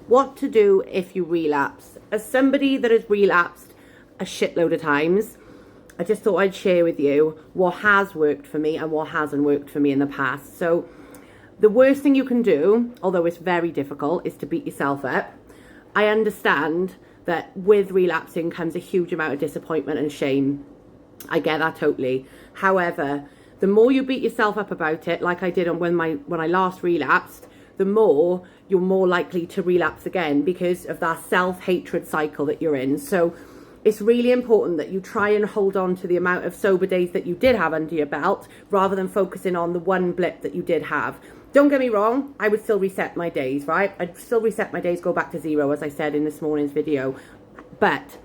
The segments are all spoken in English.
what to do if you relapse. As somebody that has relapsed a shitload of times, I just thought I'd share with you what has worked for me and what hasn't worked for me in the past. So the worst thing you can do, although it's very difficult, is to beat yourself up. I understand that with relapsing comes a huge amount of disappointment and shame. I get that totally. However, the more you beat yourself up about it, like I did when I last relapsed, the more you're more likely to relapse again because of that self-hatred cycle that you're in. So it's really important that you try and hold on to the amount of sober days that you did have under your belt rather than focusing on the one blip that you did have. Don't get me wrong, I would still reset my days, right? I'd still reset my days, go back to zero, as I said in this morning's video. But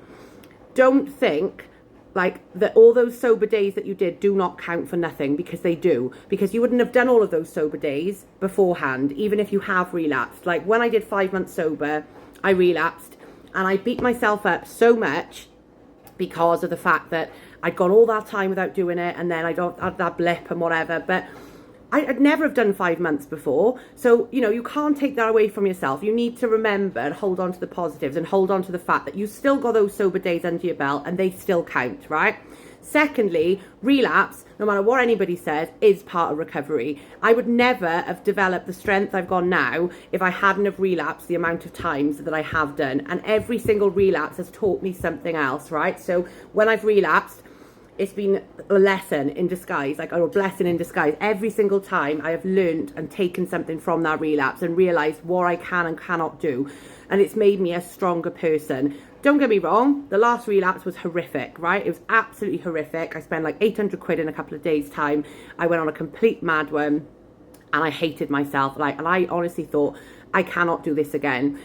don't think like that all those sober days that you did do not count for nothing, because they do. Because you wouldn't have done all of those sober days beforehand, even if you have relapsed. Like when I did 5 months sober, I relapsed and I beat myself up so much because of the fact that I'd gone all that time without doing it, and then I had that blip and whatever. But I'd never have done 5 months before. So, you know, you can't take that away from yourself. You need to remember and hold on to the positives and hold on to the fact that you still got those sober days under your belt and they still count, right? Secondly, relapse, no matter what anybody says, is part of recovery. I would never have developed the strength I've got now if I hadn't have relapsed the amount of times that I have done. And every single relapse has taught me something else, right? So when I've relapsed, it's been a lesson in disguise, like a blessing in disguise. Every single time I have learned and taken something from that relapse and realised what I can and cannot do. And it's made me a stronger person. Don't get me wrong, the last relapse was horrific, right? It was absolutely horrific. I spent like 800 quid in a couple of days' time. I went on a complete mad one and I hated myself. And I honestly thought, I cannot do this again.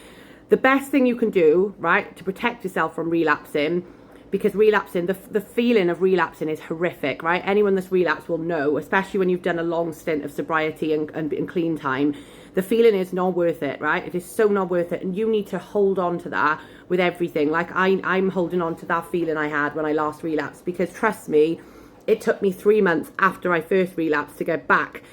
The best thing you can do, right, to protect yourself from relapsing, because relapsing, the feeling of relapsing is horrific, right? Anyone that's relapsed will know, especially when you've done a long stint of sobriety and clean time. The feeling is not worth it, right? It is so not worth it. And you need to hold on to that with everything. Like I'm holding on to that feeling I had when I last relapsed, because trust me, it took me 3 months after I first relapsed to get back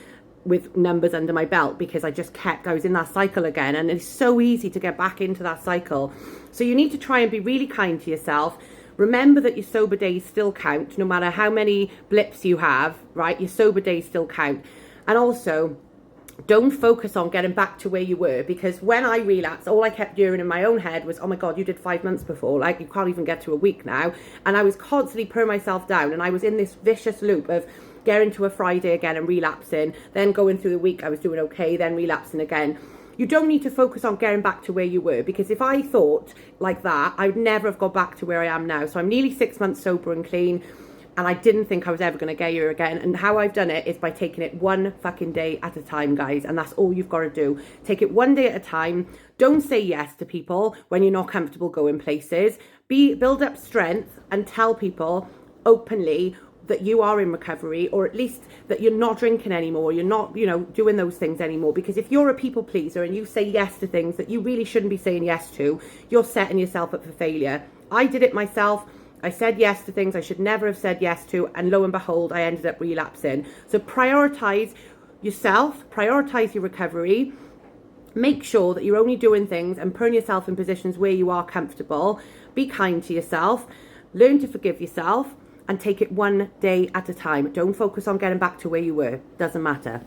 with numbers under my belt, because I was in that cycle again. And it's so easy to get back into that cycle. So you need to try and be really kind to yourself. Remember that your sober days still count, no matter how many blips you have, right? Your sober days still count. And also, don't focus on getting back to where you were, because when I relapsed, all I kept hearing in my own head was, oh my God, you did 5 months before. Like, you can't even get to a week now. And I was constantly putting myself down, and I was in this vicious loop of getting to a Friday again and relapsing, then going through the week, I was doing okay, then relapsing again. You don't need to focus on getting back to where you were, because if I thought like that, I would never have got back to where I am now. So I'm nearly 6 months sober and clean, and I didn't think I was ever going to get here again. And how I've done it is by taking it one fucking day at a time, guys. And that's all you've got to do. Take it one day at a time. Don't say yes to people when you're not comfortable going places. Build up strength and tell people openly that you are in recovery, or at least that you're not drinking anymore, you're not, you know, doing those things anymore. Because if you're a people pleaser and you say yes to things that you really shouldn't be saying yes to, you're setting yourself up for failure. I did it myself. I said yes to things I should never have said yes to, and lo and behold, I ended up relapsing. So prioritize yourself, prioritize your recovery. Make sure that you're only doing things and putting yourself in positions where you are comfortable. Be kind to yourself. Learn to forgive yourself. And take it one day at a time. Don't focus on getting back to where you were. Doesn't matter.